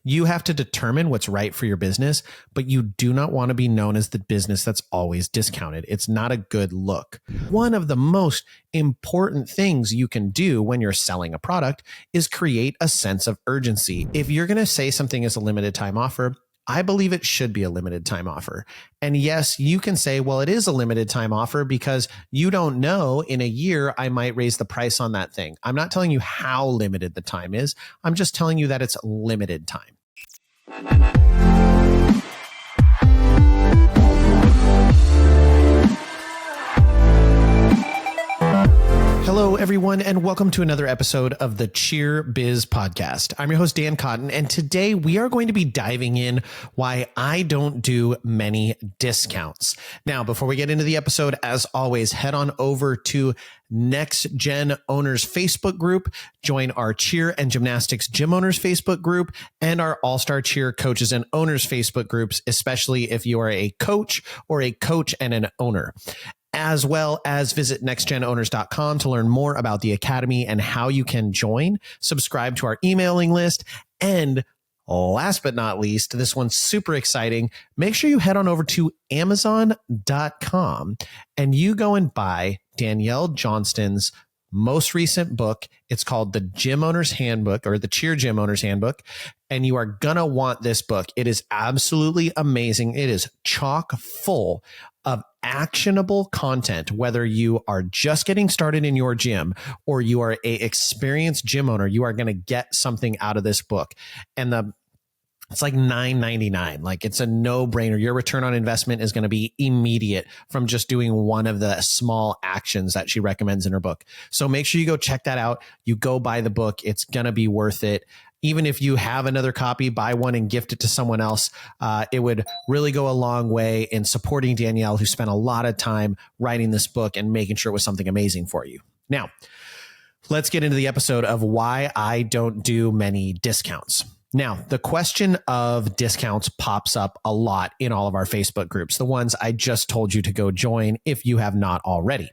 You have to determine what's right for your business, but you do not want to be known as the business that's always discounted. It's not a good look. One of the most important things you can do when you're selling a product is create a sense of urgency. If you're going to say something is a limited time offer, I believe it should be a limited time offer. And yes, you can say, well, it is a limited time offer because you don't know, in a year, I might raise the price on that thing. I'm not telling you how limited the time is. I'm just telling you that it's limited time. Hello, everyone, and welcome to another episode of the Cheer Biz Podcast. I'm your host, Dan Cotton, and today we are going to be diving in why I don't do many discounts. Now, before we get into the episode, as always, head on over to Next Gen Owners Facebook group, join our Cheer and Gymnastics Gym Owners Facebook group, and our All-Star Cheer Coaches and Owners Facebook groups, especially if you are a coach or a coach and an owner. As well as visit nextgenowners.com to learn more about the Academy and how you can join, subscribe to our emailing list, and last but not least, this one's super exciting. Make sure you head on over to amazon.com and you go and buy Danielle Johnston's most recent book. It's called The Gym Owner's Handbook, or the Cheer Gym Owner's Handbook. And you are going to want this book. It is absolutely amazing. It is chock full of actionable content, whether you are just getting started in your gym or you are an experienced gym owner. You are going to get something out of this book. And it's like $9.99. Like, it's a no-brainer. Your return on investment is going to be immediate from just doing one of the small actions that she recommends in her book. So make sure you go check that out. You go buy the book. It's going to be worth it. Even if you have another copy, buy one and gift it to someone else. It would really go a long way in supporting Danielle, who spent a lot of time writing this book and making sure it was something amazing for you. Now, let's get into the episode of why I don't do many discounts. Now, the question of discounts pops up a lot in all of our Facebook groups, the ones I just told you to go join if you have not already.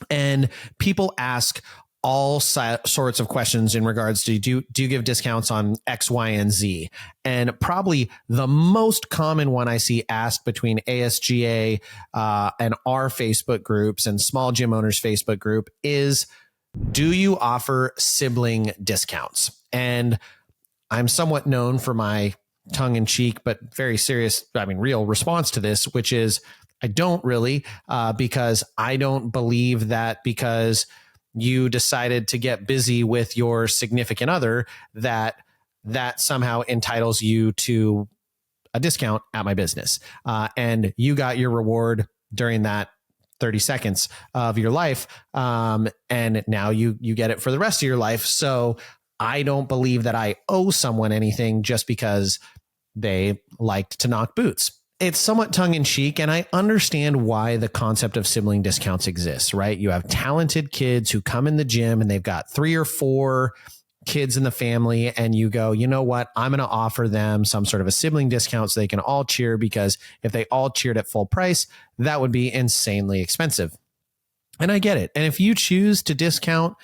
And people ask all sorts of questions in regards to, do you give discounts on X, Y, and Z? And probably the most common one I see asked between ASGA and our Facebook groups and Small Gym Owners Facebook group is, do you offer sibling discounts? And I'm somewhat known for my tongue-in-cheek but very serious, real response to this, which is I don't really, because I don't believe that because you decided to get busy with your significant other, that somehow entitles you to a discount at my business. And you got your reward during that 30 seconds of your life. And now you get it for the rest of your life. So I don't believe that I owe someone anything just because they liked to knock boots. It's somewhat tongue-in-cheek, and I understand why the concept of sibling discounts exists, right? You have talented kids who come in the gym and they've got 3 or 4 kids in the family, and you go, you know what? I'm going to offer them some sort of a sibling discount so they can all cheer, because if they all cheered at full price, that would be insanely expensive. And I get it. And if you choose to discount,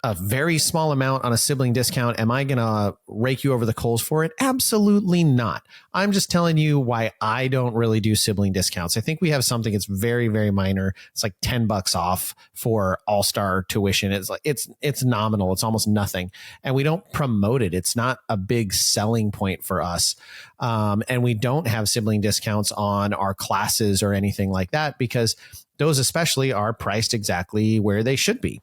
a very small amount on a sibling discount, am I going to rake you over the coals for it? Absolutely not. I'm just telling you why I don't really do sibling discounts. I think we have something that's very, very minor. It's like $10 off for all-star tuition. It's nominal. It's almost nothing. And we don't promote it. It's not a big selling point for us. And we don't have sibling discounts on our classes or anything like that, because those especially are priced exactly where they should be.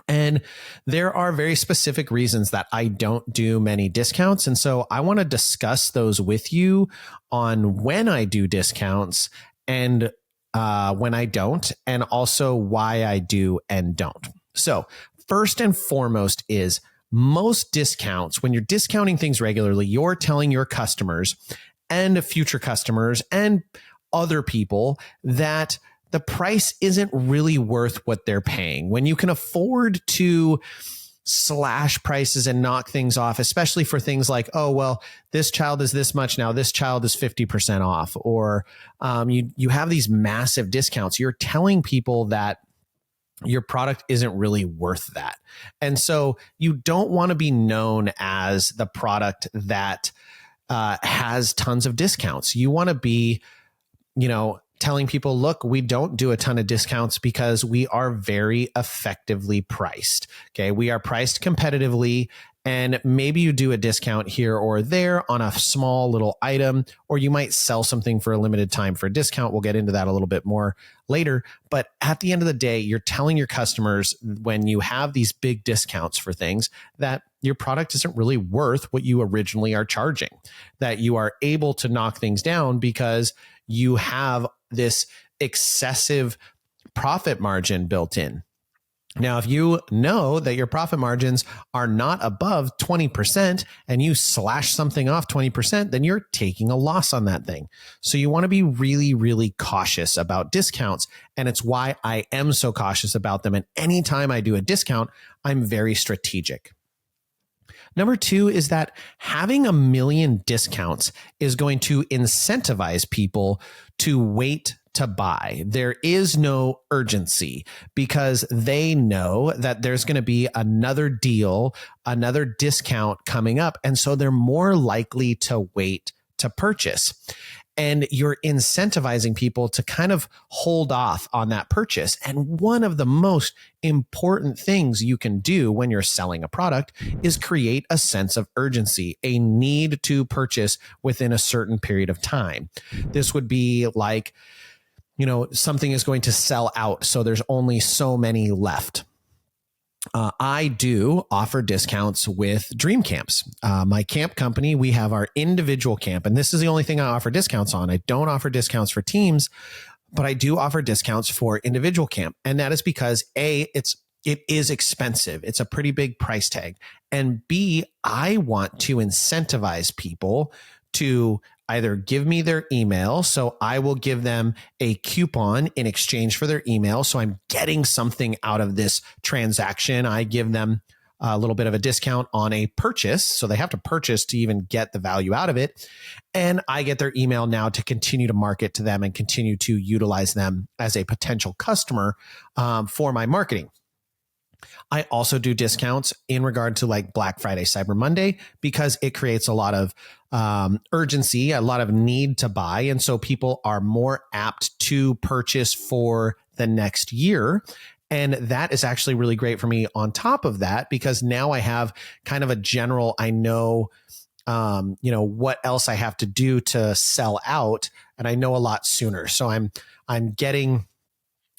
And there are very specific reasons that I don't do many discounts. And so I want to discuss those with you on when I do discounts and when I don't, and also why I do and don't. So first and foremost is most discounts, when you're discounting things regularly, you're telling your customers and future customers and other people that the price isn't really worth what they're paying. When you can afford to slash prices and knock things off, especially for things like, oh, well, this child is this much now, this child is 50% off, or you have these massive discounts. You're telling people that your product isn't really worth that. And so you don't want to be known as the product that has tons of discounts. You want to be, telling people, look, we don't do a ton of discounts because we are very effectively priced. Okay. We are priced competitively. And maybe you do a discount here or there on a small little item, or you might sell something for a limited time for a discount. We'll get into that a little bit more later. But at the end of the day, you're telling your customers when you have these big discounts for things that your product isn't really worth what you originally are charging, that you are able to knock things down because you have this excessive profit margin built in. Now, if you know that your profit margins are not above 20% and you slash something off 20%, then you're taking a loss on that thing. So you want to be really, really cautious about discounts. And it's why I am so cautious about them. And anytime I do a discount, I'm very strategic. Number two is that having a million discounts is going to incentivize people to wait to buy. There is no urgency because they know that there's going to be another deal, another discount coming up. And so they're more likely to wait to purchase. And you're incentivizing people to kind of hold off on that purchase. And one of the most important things you can do when you're selling a product is create a sense of urgency, a need to purchase within a certain period of time. This would be like, something is going to sell out, so there's only so many left. I do offer discounts with dream camps. My camp company, we have our individual camp, and this is the only thing I offer discounts on. I don't offer discounts for teams, but I do offer discounts for individual camp. And that is because A, it is expensive. It's a pretty big price tag. And B, I want to incentivize people to either give me their email. So I will give them a coupon in exchange for their email. So I'm getting something out of this transaction. I give them a little bit of a discount on a purchase. So they have to purchase to even get the value out of it. And I get their email now to continue to market to them and continue to utilize them as a potential customer for my marketing. I also do discounts in regard to like Black Friday, Cyber Monday, because it creates a lot of urgency, a lot of need to buy. And so people are more apt to purchase for the next year. And that is actually really great for me on top of that, because now I have kind of a general, I know, what else I have to do to sell out, and I know a lot sooner. So I'm getting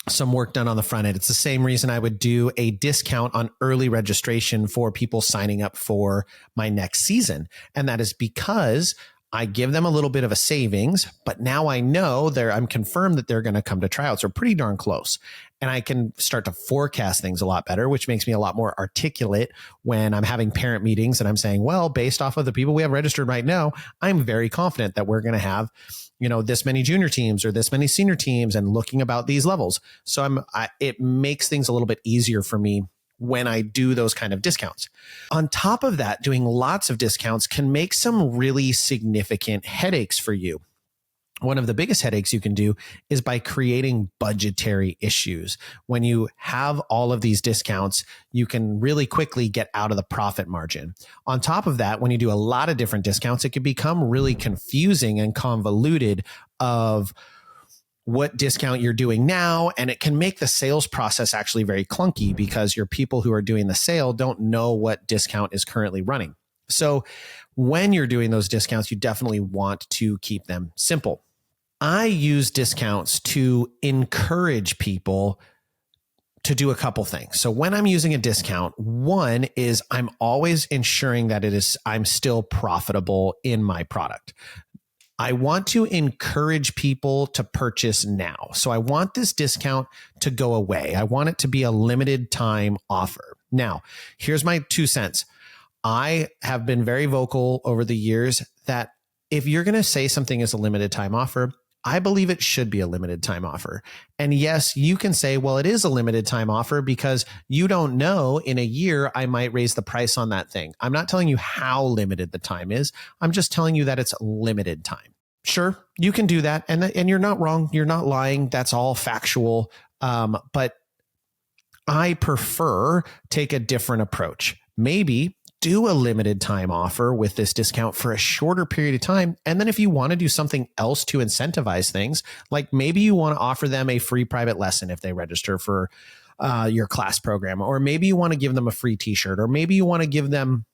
some work done on the front end. It's the same reason I would do a discount on early registration for people signing up for my next season. And that is because I give them a little bit of a savings, but now I know I'm confirmed that they're going to come to tryouts, or pretty darn close. And I can start to forecast things a lot better, which makes me a lot more articulate when I'm having parent meetings and I'm saying, well, based off of the people we have registered right now, I'm very confident that we're going to have, this many junior teams or this many senior teams, and looking about these levels. So it makes things a little bit easier for me when I do those kind of discounts. On top of that, doing lots of discounts can make some really significant headaches for you. One of the biggest headaches you can do is by creating budgetary issues. When you have all of these discounts, you can really quickly get out of the profit margin. On top of that, when you do a lot of different discounts, it can become really confusing and convoluted of what discount you're doing now. And it can make the sales process actually very clunky because your people who are doing the sale don't know what discount is currently running. So when you're doing those discounts, you definitely want to keep them simple. I use discounts to encourage people to do a couple things. So when I'm using a discount, one is I'm always ensuring that I'm still profitable in my product. I want to encourage people to purchase now. So I want this discount to go away. I want it to be a limited time offer. Now, here's my 2 cents. I have been very vocal over the years that if you're going to say something is a limited time offer, I believe it should be a limited time offer. And yes, you can say, well, it is a limited time offer because you don't know, in a year, I might raise the price on that thing. I'm not telling you how limited the time is. I'm just telling you that it's limited time. Sure, you can do that. And you're not wrong. You're not lying. That's all factual. But I prefer take a different approach. Maybe do a limited time offer with this discount for a shorter period of time. And then if you want to do something else to incentivize things, like maybe you want to offer them a free private lesson if they register for your class program, or maybe you want to give them a free t-shirt, or maybe you want to give them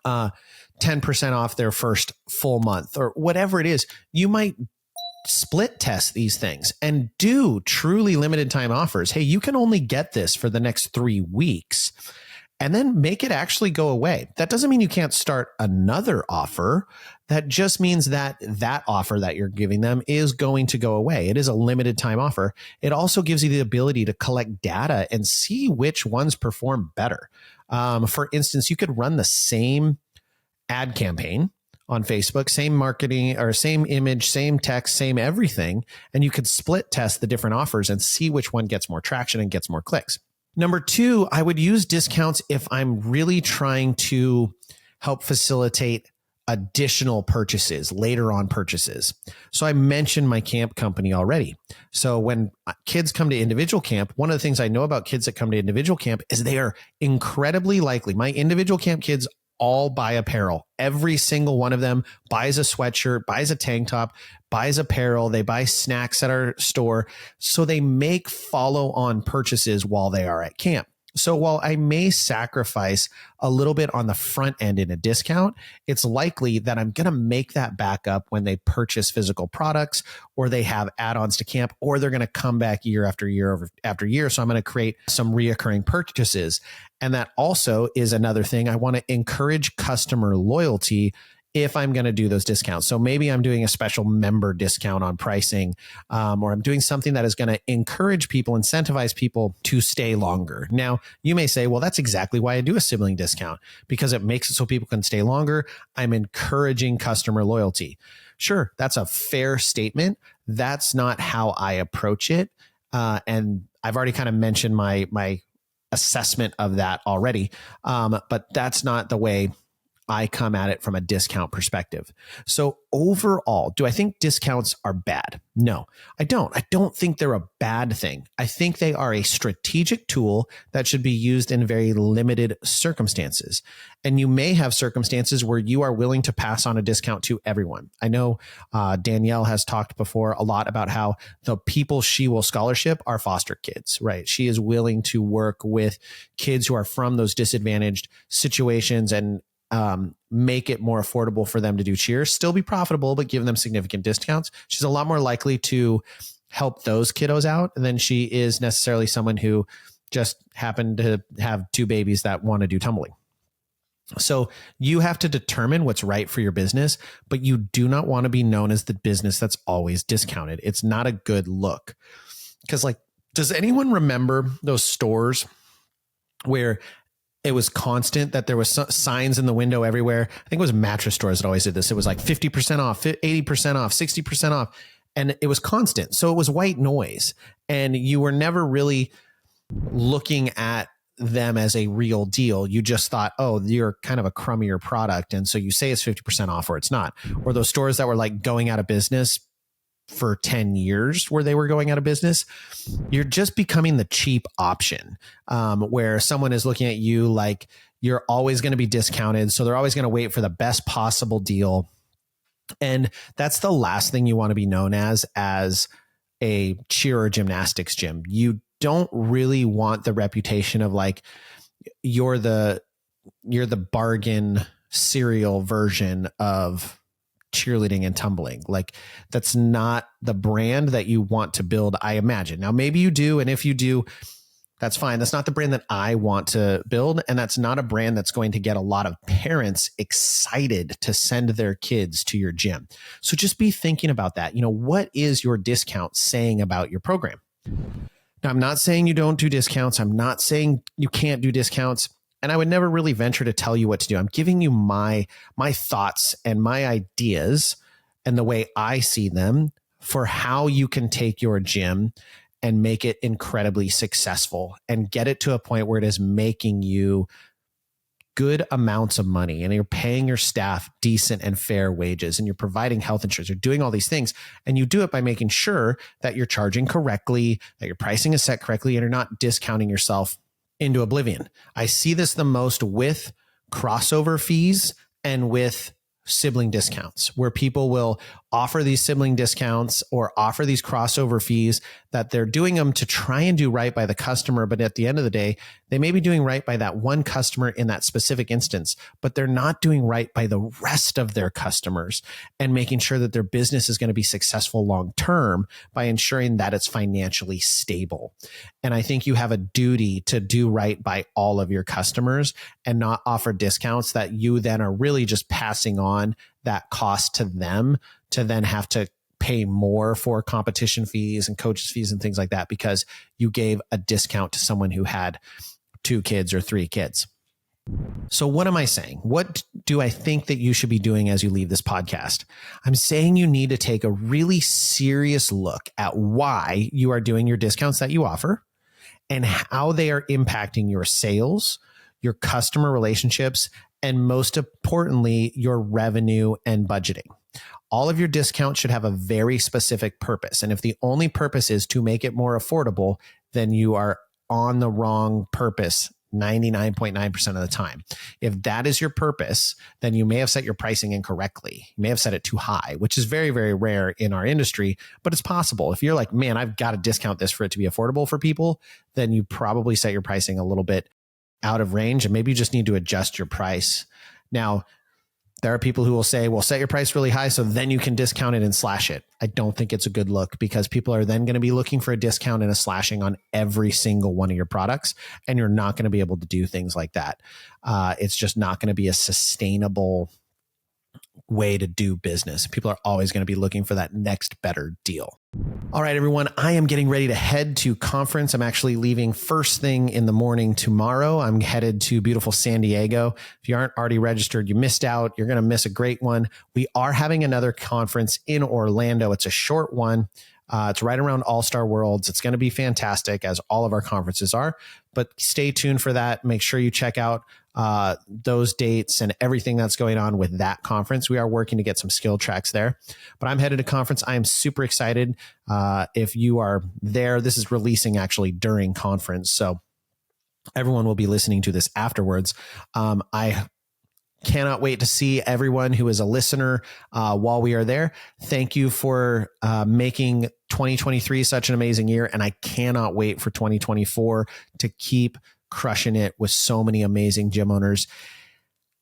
10% off their first full month, or whatever it is. You might split test these things and do truly limited time offers. Hey, you can only get this for the next 3 weeks, and then make it actually go away. That doesn't mean you can't start another offer. That just means that that offer that you're giving them is going to go away. It is a limited time offer. It also gives you the ability to collect data and see which ones perform better. For instance, you could run the same ad campaign on Facebook, same marketing or same image, same text, same everything, and you could split test the different offers and see which one gets more traction and gets more clicks. Number two, I would use discounts if I'm really trying to help facilitate additional purchases, later on purchases. So I mentioned my camp company already. So when kids come to individual camp, one of the things I know about kids that come to individual camp is they are incredibly likely. My individual camp kids all buy apparel. Every single one of them buys a sweatshirt, buys a tank top, buys apparel. They buy snacks at our store. So they make follow-on purchases while they are at camp. So while I may sacrifice a little bit on the front end in a discount, it's likely that I'm going to make that back up when they purchase physical products, or they have add-ons to camp, or they're going to come back year after year after year. So I'm going to create some reoccurring purchases. And that also is another thing. I want to encourage customer loyalty if I'm going to do those discounts. So maybe I'm doing a special member discount on pricing, or I'm doing something that is going to encourage people, incentivize people to stay longer. Now, you may say, well, that's exactly why I do a sibling discount, because it makes it so people can stay longer. I'm encouraging customer loyalty. Sure, that's a fair statement. That's not how I approach it. And I've already kind of mentioned my assessment of that already. But that's not the way I come at it from a discount perspective. So overall, do I think discounts are bad? No, I don't. I don't think they're a bad thing. I think they are a strategic tool that should be used in very limited circumstances. And you may have circumstances where you are willing to pass on a discount to everyone. I know Danielle has talked before a lot about how the people she will scholarship are foster kids, right? She is willing to work with kids who are from those disadvantaged situations and make it more affordable for them to do cheers, still be profitable, but give them significant discounts. She's a lot more likely to help those kiddos out than she is necessarily someone who just happened to have 2 babies that want to do tumbling. So you have to determine what's right for your business, but you do not want to be known as the business that's always discounted. It's not a good look. Because does anyone remember those stores where it was constant that there was signs in the window everywhere? I think it was mattress stores that always did this. It was like 50% off, 80% off, 60% off. And it was constant. So it was white noise. And you were never really looking at them as a real deal. You just thought, oh, you're kind of a crummier product. And so you say it's 50% off or it's not. Or those stores that were like going out of business for 10 years where they were going out of business, you're just becoming the cheap option, where someone is looking at you like you're always going to be discounted. So they're always going to wait for the best possible deal. And that's the last thing you want to be known as a cheer or gymnastics gym. You don't really want the reputation of like, you're the bargain cereal version of cheerleading and tumbling. Like, that's not the brand that you want to build, I imagine. Now, maybe you do. And if you do, that's fine. That's not the brand that I want to build. And that's not a brand that's going to get a lot of parents excited to send their kids to your gym. So just be thinking about that. What is your discount saying about your program? Now, I'm not saying you don't do discounts. I'm not saying you can't do discounts. And I would never really venture to tell you what to do. I'm giving you my thoughts and my ideas and the way I see them for how you can take your gym and make it incredibly successful and get it to a point where it is making you good amounts of money and you're paying your staff decent and fair wages and you're providing health insurance, you're doing all these things, and you do it by making sure that you're charging correctly, that your pricing is set correctly, and you're not discounting yourself into oblivion. I see this the most with crossover fees and with sibling discounts, where people will offer these sibling discounts or offer these crossover fees, that they're doing them to try and do right by the customer. But at the end of the day, they may be doing right by that one customer in that specific instance, but they're not doing right by the rest of their customers and making sure that their business is going to be successful long term by ensuring that it's financially stable. And I think you have a duty to do right by all of your customers and not offer discounts that you then are really just passing on that cost to them to then have to pay more for competition fees and coaches fees and things like that because you gave a discount to someone who had 2 kids or 3 kids. So what am I saying? What do I think that you should be doing as you leave this podcast? I'm saying you need to take a really serious look at why you are doing your discounts that you offer and how they are impacting your sales, your customer relationships, and most importantly, your revenue and budgeting. All of your discounts should have a very specific purpose. And if the only purpose is to make it more affordable, then you are on the wrong purpose 99.9% of the time. If that is your purpose, then you may have set your pricing incorrectly. You may have set it too high, which is very, very rare in our industry, but it's possible. If you're like, man, I've got to discount this for it to be affordable for people, then you probably set your pricing a little bit out of range, and maybe you just need to adjust your price. Now, there are people who will say, well, set your price really high so then you can discount it and slash it. I don't think it's a good look because people are then going to be looking for a discount and a slashing on every single one of your products, and you're not going to be able to do things like that. It's just not going to be a sustainable way to do business. People are always going to be looking for that next better deal. All right, everyone, I am getting ready to head to conference. I'm actually leaving first thing in the morning tomorrow. I'm headed to beautiful San Diego. If you aren't already registered, you missed out. You're going to miss a great one. We are having another conference in Orlando. It's a short one. It's right around All-Star Worlds. It's going to be fantastic, as all of our conferences are, but stay tuned for that. Make sure you check out those dates and everything that's going on with that conference. We are working to get some skill tracks there, but I'm headed to conference. I am super excited. If you are there, this is releasing actually during conference, so everyone will be listening to this afterwards. I cannot wait to see everyone who is a listener while we are there. Thank you for making 2023 such an amazing year. And I cannot wait for 2024 to keep crushing it with so many amazing gym owners.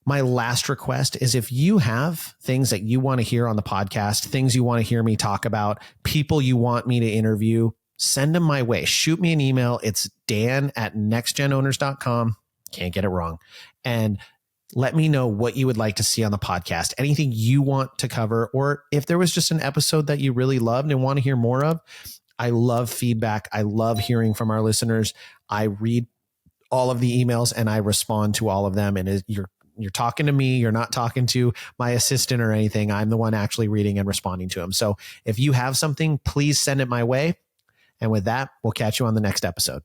My last request is, if you have things that you want to hear on the podcast, things you want to hear me talk about, people you want me to interview, send them my way. Shoot me an email. It's dan@nextgenowners.com. Can't get it wrong. And let me know what you would like to see on the podcast, anything you want to cover, or if there was just an episode that you really loved and want to hear more of. I love feedback. I love hearing from our listeners. I read all of the emails and I respond to all of them. And you're talking to me. You're not talking to my assistant or anything. I'm the one actually reading and responding to them. So if you have something, please send it my way. And with that, we'll catch you on the next episode.